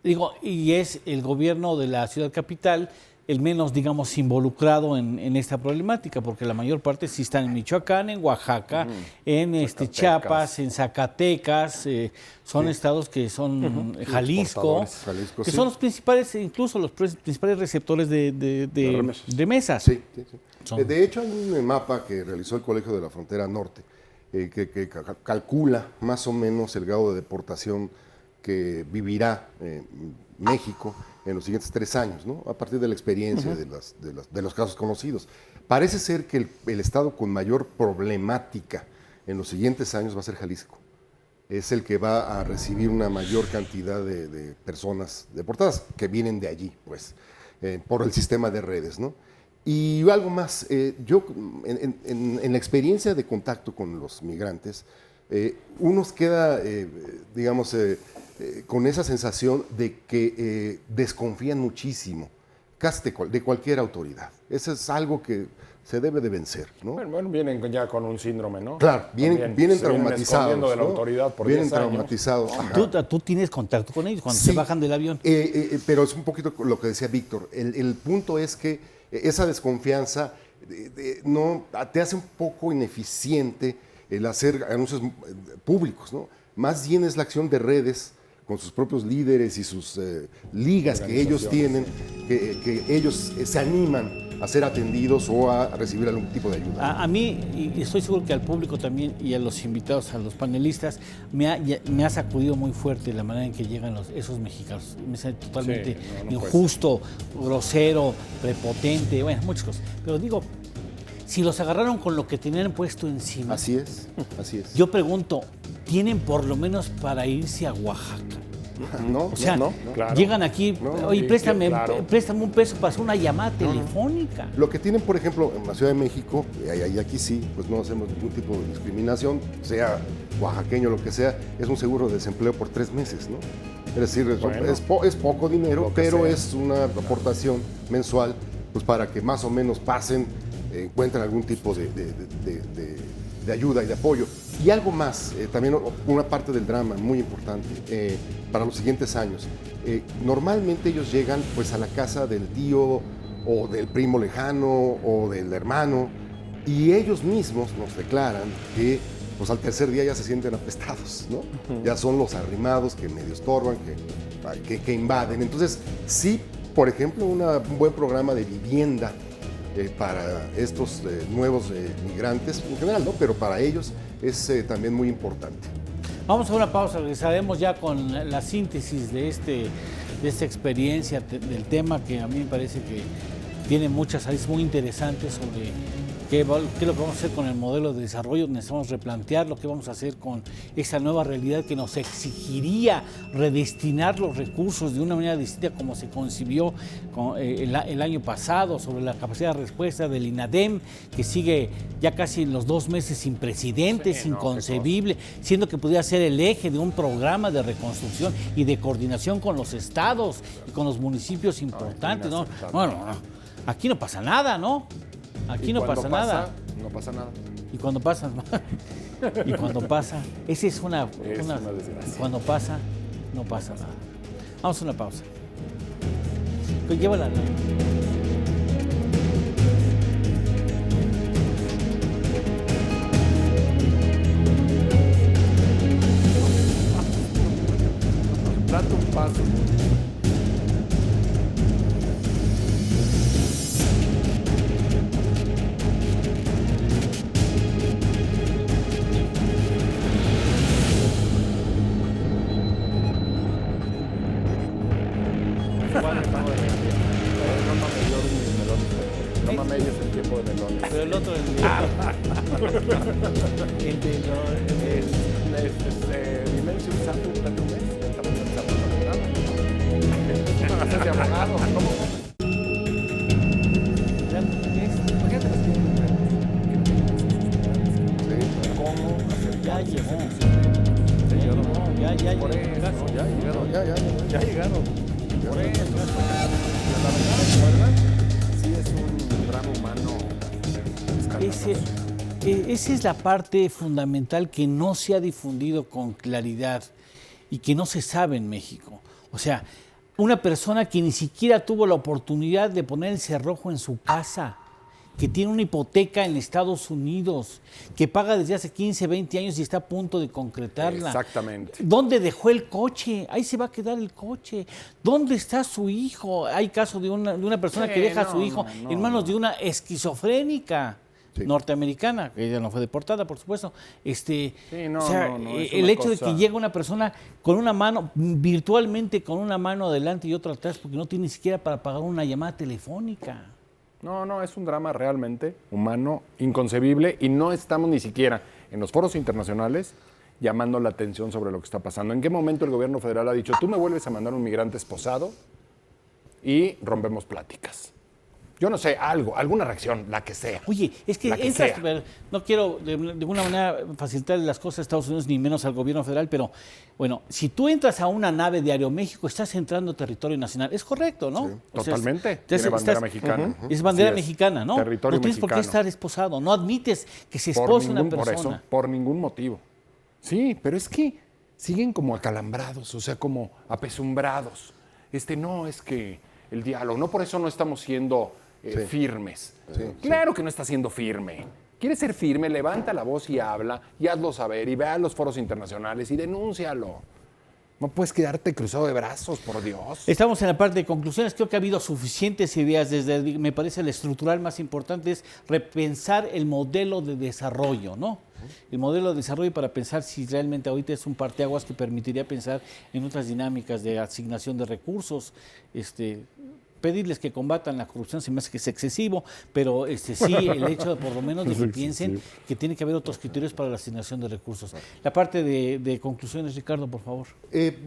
digo, y es el gobierno de la ciudad capital el menos, digamos, involucrado en esta problemática, porque la mayor parte sí están en Michoacán, en Oaxaca, en Chiapas, en Zacatecas, son estados que son Jalisco, Jalisco, que sí. son los principales, incluso los principales receptores de remesas. Sí, sí, sí. Son- De hecho, hay un mapa que realizó el Colegio de la Frontera Norte que calcula más o menos el grado de deportación que vivirá México en los siguientes 3 años, ¿no? A partir de la experiencia de los casos conocidos. Parece ser que el estado con mayor problemática en los siguientes años va a ser Jalisco. Es el que va a recibir una mayor cantidad de personas deportadas que vienen de allí, pues, por el sistema de redes, ¿no? Y algo más, yo en la experiencia de contacto con los migrantes, uno queda, digamos, con esa sensación de que desconfían muchísimo, casi de cualquier autoridad. Eso es algo que se debe de vencer, ¿no? Bueno, vienen ya con un síndrome, ¿no? Claro, vienen También se traumatizados. escondiendo de la ¿no? autoridad por vienen 10 años. traumatizados. ajá. ¿Tú tienes contacto con ellos cuando Sí. se bajan del avión? Pero es un poquito lo que decía Víctor. El punto es que esa desconfianza no te hace un poco ineficiente el hacer anuncios públicos, ¿no? Más bien es la acción de redes con sus propios líderes y sus ligas que ellos tienen, que ellos se animan a ser atendidos o a recibir algún tipo de ayuda. A mí, y estoy seguro que al público también y a los invitados, a los panelistas, me ha sacudido muy fuerte la manera en que llegan esos mexicanos. Me hace totalmente Sí, no puede injusto, grosero, prepotente, bueno, muchas cosas. Pero digo, si los agarraron con lo que tenían puesto encima, Así es, así es. yo pregunto, ¿tienen por lo menos para irse a Oaxaca? No, O sea, claro. llegan aquí, oye, sí, préstame, claro. préstame un peso para hacer una llamada telefónica. Lo que tienen, por ejemplo, en la Ciudad de México, y aquí sí, pues no hacemos ningún tipo de discriminación, sea oaxaqueño o lo que sea, es un seguro de desempleo por 3 meses, ¿no? Es decir, Bueno. es poco dinero, Lo que pero sea. es una aportación mensual, pues para que más o menos pasen, encuentren algún tipo de ayuda y de apoyo. Y algo más, también una parte del drama muy importante para los siguientes años. Normalmente ellos llegan pues a la casa del tío o del primo lejano o del hermano y ellos mismos nos declaran que pues al tercer día ya se sienten apestados, ¿no? Ya son los arrimados que medio estorban, que invaden. Entonces, sí, por ejemplo, un buen programa de vivienda para estos nuevos migrantes en general, ¿no? Pero para ellos es también muy importante. Vamos a una pausa, regresaremos ya con la síntesis de esta experiencia, del tema que a mí me parece que tiene muchas áreas muy interesantes sobre qué es lo que vamos a hacer con el modelo de desarrollo. Necesitamos replantear lo que vamos a hacer con esa nueva realidad que nos exigiría redestinar los recursos de una manera distinta como se concibió el año pasado, sobre la capacidad de respuesta del INADEM, que sigue ya casi en los 2 meses sin presidente, Sí, sin no, qué inconcebible, siendo que pudiera ser el eje de un programa de reconstrucción y de coordinación con los estados y con los municipios importantes, ¿no? Bueno, aquí no pasa nada, ¿no? Aquí Y no cuando pasa nada. No pasa nada. Y cuando pasa, y cuando pasa, esa es una desgracia. Cuando pasa, no pasa nada. Vamos a una pausa. Llévala. Date un paso. No mames, es el tiempo de melones. Pero el otro, el Dimension Sample, date un mes. Estamos pensando en nada. Haces de abogado. ¿Cómo? ¿Cómo hacer? Ya llegó. Ya Por llegó. eso, ya llegaron. Ya llegaron. Por eso. La verdad, sí es un drama humano escandaloso. Esa es la parte fundamental que no se ha difundido con claridad y que no se sabe en México. O sea, una persona que ni siquiera tuvo la oportunidad de poner el cerrojo en su casa, que tiene una hipoteca en Estados Unidos, que paga desde hace 15, 20 años y está a punto de concretarla. Exactamente. ¿Dónde dejó el coche? Ahí se va a quedar el coche. ¿Dónde está su hijo? Hay caso de una persona Sí, que deja a su no, hijo no, en manos de una esquizofrénica. Sí. Norteamericana, que ella no fue deportada, por supuesto. no, o sea, no, es el una hecho de cosa- que llega una persona con una mano, virtualmente con una mano adelante y otra atrás, porque no tiene ni siquiera para pagar una llamada telefónica. No, es un drama realmente humano, inconcebible, y no estamos ni siquiera en los foros internacionales llamando la atención sobre lo que está pasando. ¿En qué momento el gobierno federal ha dicho, tú me vuelves a mandar un migrante esposado y rompemos pláticas? Yo no sé, alguna reacción, la que sea. Oye, es que La que entras, sea. ver, no quiero de alguna manera facilitarle las cosas a Estados Unidos ni menos al gobierno federal, pero bueno, si tú entras a una nave de Aeroméxico, estás entrando a territorio nacional. Es correcto, ¿no? Sí, O sea, Totalmente. estás- Tiene bandera estás- mexicana. Es bandera Así es. mexicana, ¿no? Territorio no tienes por qué mexicano. estar esposado, no admites que se Por espose una ningún- persona. Por eso, por ningún motivo. Sí, pero es que siguen como acalambrados, o sea, como apesumbrados. No, es que el diálogo, no por eso no estamos siendo firmes. Claro que no está siendo firme. ¿Quieres ser firme? Levanta la voz y habla, y hazlo saber, y ve a los foros internacionales y denúncialo. No puedes quedarte cruzado de brazos, por Dios. Estamos en la parte de conclusiones. Creo que ha habido suficientes ideas. Me parece, el estructural más importante es repensar el modelo de desarrollo, ¿no? El modelo de desarrollo para pensar si realmente ahorita es un parteaguas que permitiría pensar en otras dinámicas de asignación de recursos. Pedirles que combatan la corrupción se me hace que es excesivo, pero sí el hecho de por lo menos de que piensen que tiene que haber otros criterios para la asignación de recursos. La parte de conclusiones, Ricardo, por favor.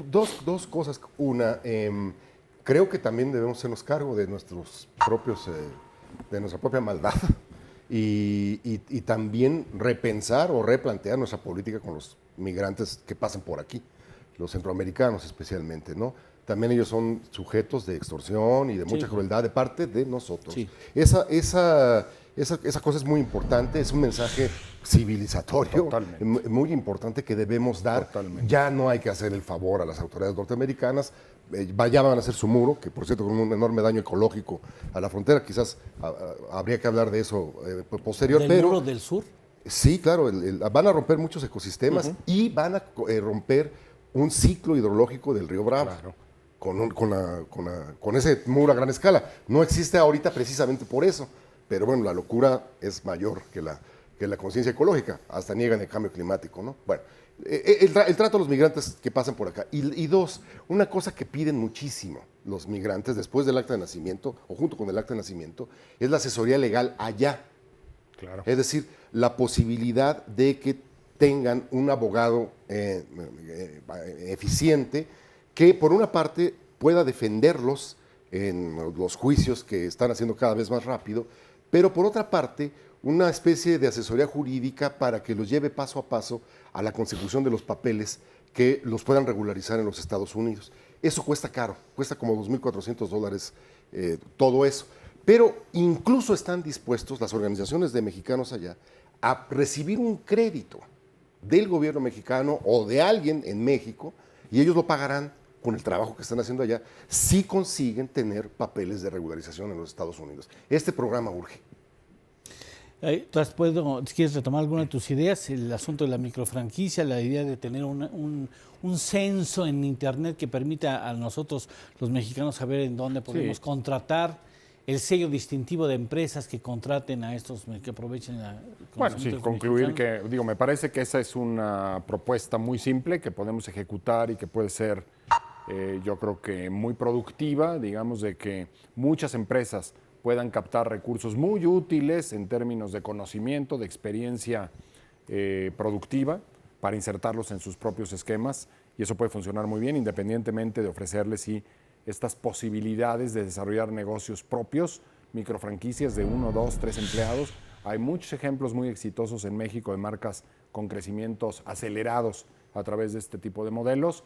Dos cosas. Una, creo que también debemos hacernos cargo de nuestros propios, de nuestra propia maldad y también repensar o replantear nuestra política con los migrantes que pasan por aquí, los centroamericanos especialmente, ¿no? También ellos son sujetos de extorsión y de mucha crueldad de parte de nosotros. Sí. Esa cosa es muy importante, es un mensaje civilizatorio, Totalmente. muy importante que debemos dar. Totalmente. Ya no hay que hacer el favor a las autoridades norteamericanas, ya van a hacer su muro, que por cierto con un enorme daño ecológico a la frontera, quizás habría que hablar de eso posterior, ¿Del pero muro del sur? sí, claro, van a romper muchos ecosistemas y van a romper un ciclo hidrológico del río Bravo. Claro. Con ese muro a gran escala. No existe ahorita precisamente por eso, pero bueno, la locura es mayor que la conciencia ecológica, hasta niegan el cambio climático, ¿no? Bueno, el trato a los migrantes que pasan por acá. Y dos, una cosa que piden muchísimo los migrantes después del acta de nacimiento, o junto con el acta de nacimiento, es la asesoría legal allá. Claro. Es decir, la posibilidad de que tengan un abogado eficiente que por una parte pueda defenderlos en los juicios que están haciendo cada vez más rápido, pero por otra parte una especie de asesoría jurídica para que los lleve paso a paso a la consecución de los papeles que los puedan regularizar en los Estados Unidos. Eso cuesta caro, cuesta como $2,400 todo eso. Pero incluso están dispuestos las organizaciones de mexicanos allá a recibir un crédito del gobierno mexicano o de alguien en México, y ellos lo pagarán con el trabajo que están haciendo allá, si consiguen tener papeles de regularización en los Estados Unidos. Este programa urge. Si quieres retomar alguna de tus ideas, el asunto de la microfranquicia, la idea de tener un censo en Internet que permita a nosotros, los mexicanos, saber en dónde podemos contratar, el sello distintivo de empresas que contraten a estos, que aprovechen la... Bueno, sí, concluir que, me parece que esa es una propuesta muy simple que podemos ejecutar y que puede ser, yo creo que muy productiva, digamos, de que muchas empresas puedan captar recursos muy útiles en términos de conocimiento, de experiencia productiva, para insertarlos en sus propios esquemas, y eso puede funcionar muy bien, independientemente de ofrecerles estas posibilidades de desarrollar negocios propios, microfranquicias de 1, 2, 3 empleados. Hay muchos ejemplos muy exitosos en México de marcas con crecimientos acelerados a través de este tipo de modelos,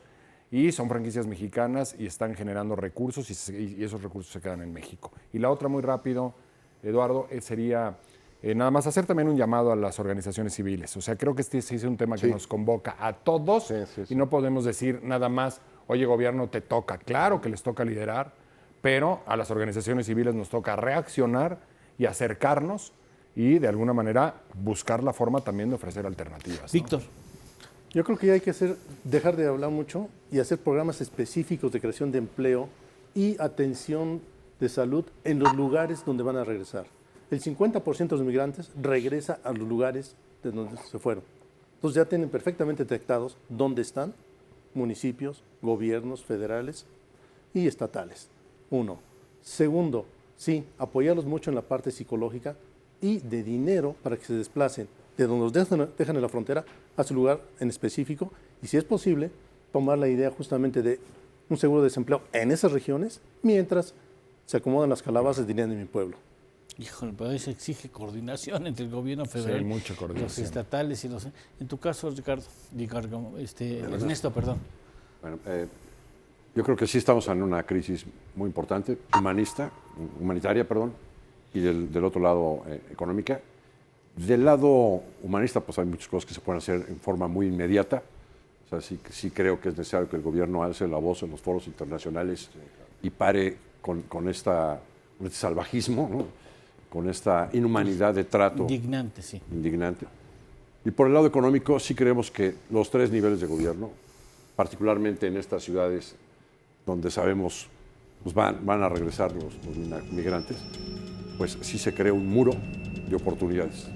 y son franquicias mexicanas y están generando recursos, y esos recursos se quedan en México. Y la otra, muy rápido, Eduardo, sería nada más hacer también un llamado a las organizaciones civiles. O sea, creo que este es un tema que nos convoca a todos, y no podemos decir nada más, oye, gobierno, te toca. Claro que les toca liderar, pero a las organizaciones civiles nos toca reaccionar y acercarnos y, de alguna manera, buscar la forma también de ofrecer alternativas, ¿no? Víctor. Yo creo que hay que dejar de hablar mucho y hacer programas específicos de creación de empleo y atención de salud en los lugares donde van a regresar. El 50% de los migrantes regresa a los lugares de donde se fueron. Entonces ya tienen perfectamente detectados dónde están municipios, gobiernos federales y estatales. 1. Segundo, sí, apoyarlos mucho en la parte psicológica y de dinero para que se desplacen de donde los dejan en la frontera a su lugar en específico, y si es posible, tomar la idea justamente de un seguro de desempleo en esas regiones mientras se acomodan las calabazas de dinero de mi pueblo. Híjole, pero eso exige coordinación entre el gobierno federal, mucha coordinación, los estatales y los... En tu caso, Ernesto, perdón. Bueno, yo creo que sí estamos en una crisis muy importante, humanitaria, y del otro lado, económica. Del lado humanista, pues hay muchas cosas que se pueden hacer en forma muy inmediata. O sea, sí creo que es necesario que el gobierno alce la voz en los foros internacionales y pare con este salvajismo, ¿no? Con esta inhumanidad de trato. Indignante, sí. Indignante. Y por el lado económico, sí creemos que los 3 niveles de gobierno, particularmente en estas ciudades donde sabemos pues van a regresar los migrantes, pues sí se crea un muro de oportunidades.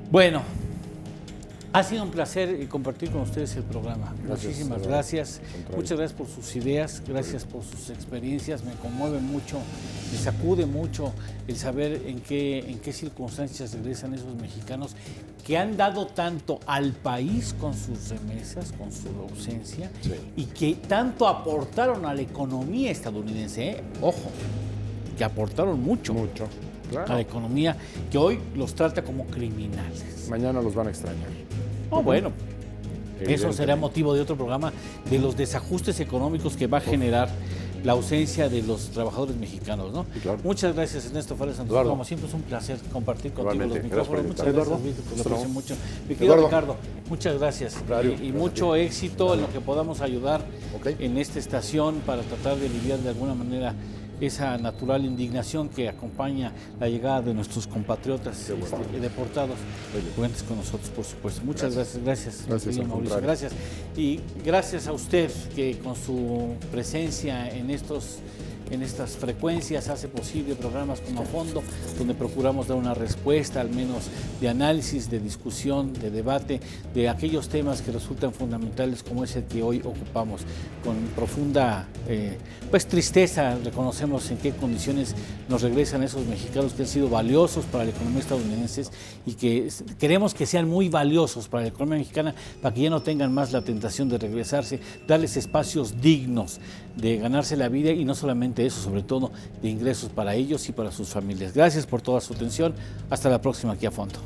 Bueno, ha sido un placer compartir con ustedes el programa. Muchísimas gracias. Muchas gracias por sus ideas, gracias por sus experiencias. Me conmueve mucho, me sacude mucho el saber en qué circunstancias regresan esos mexicanos que han dado tanto al país con sus remesas, con su ausencia, y que tanto aportaron a la economía estadounidense. Ojo, que aportaron mucho. Claro. A la economía, que hoy los trata como criminales. Mañana los van a extrañar. Bueno, eso será motivo de otro programa, de los desajustes económicos que va a generar la ausencia de los trabajadores mexicanos, ¿no? Sí, claro. Muchas gracias, Ernesto Fares Santos. Como siempre es un placer compartir contigo los micrófonos. Muchas gracias, Víctor, te lo aprecio mucho. Mi querido Ricardo, muchas gracias. Y mucho éxito en lo que podamos ayudar en esta estación para tratar de aliviar de alguna manera esa natural indignación que acompaña la llegada de nuestros compatriotas deportados. Cuentes con nosotros, por supuesto. Muchas gracias Mauricio. Gracias. Y gracias a usted que con su presencia en estas frecuencias hace posible programas como A Fondo, donde procuramos dar una respuesta, al menos de análisis, de discusión, de debate, de aquellos temas que resultan fundamentales, como es el que hoy ocupamos. Con profunda tristeza reconocemos en qué condiciones nos regresan esos mexicanos que han sido valiosos para la economía estadounidense y que queremos que sean muy valiosos para la economía mexicana, para que ya no tengan más la tentación de regresarse, darles espacios dignos de ganarse la vida, y no solamente eso, sobre todo de ingresos para ellos y para sus familias. Gracias por toda su atención. Hasta la próxima aquí a Fondo.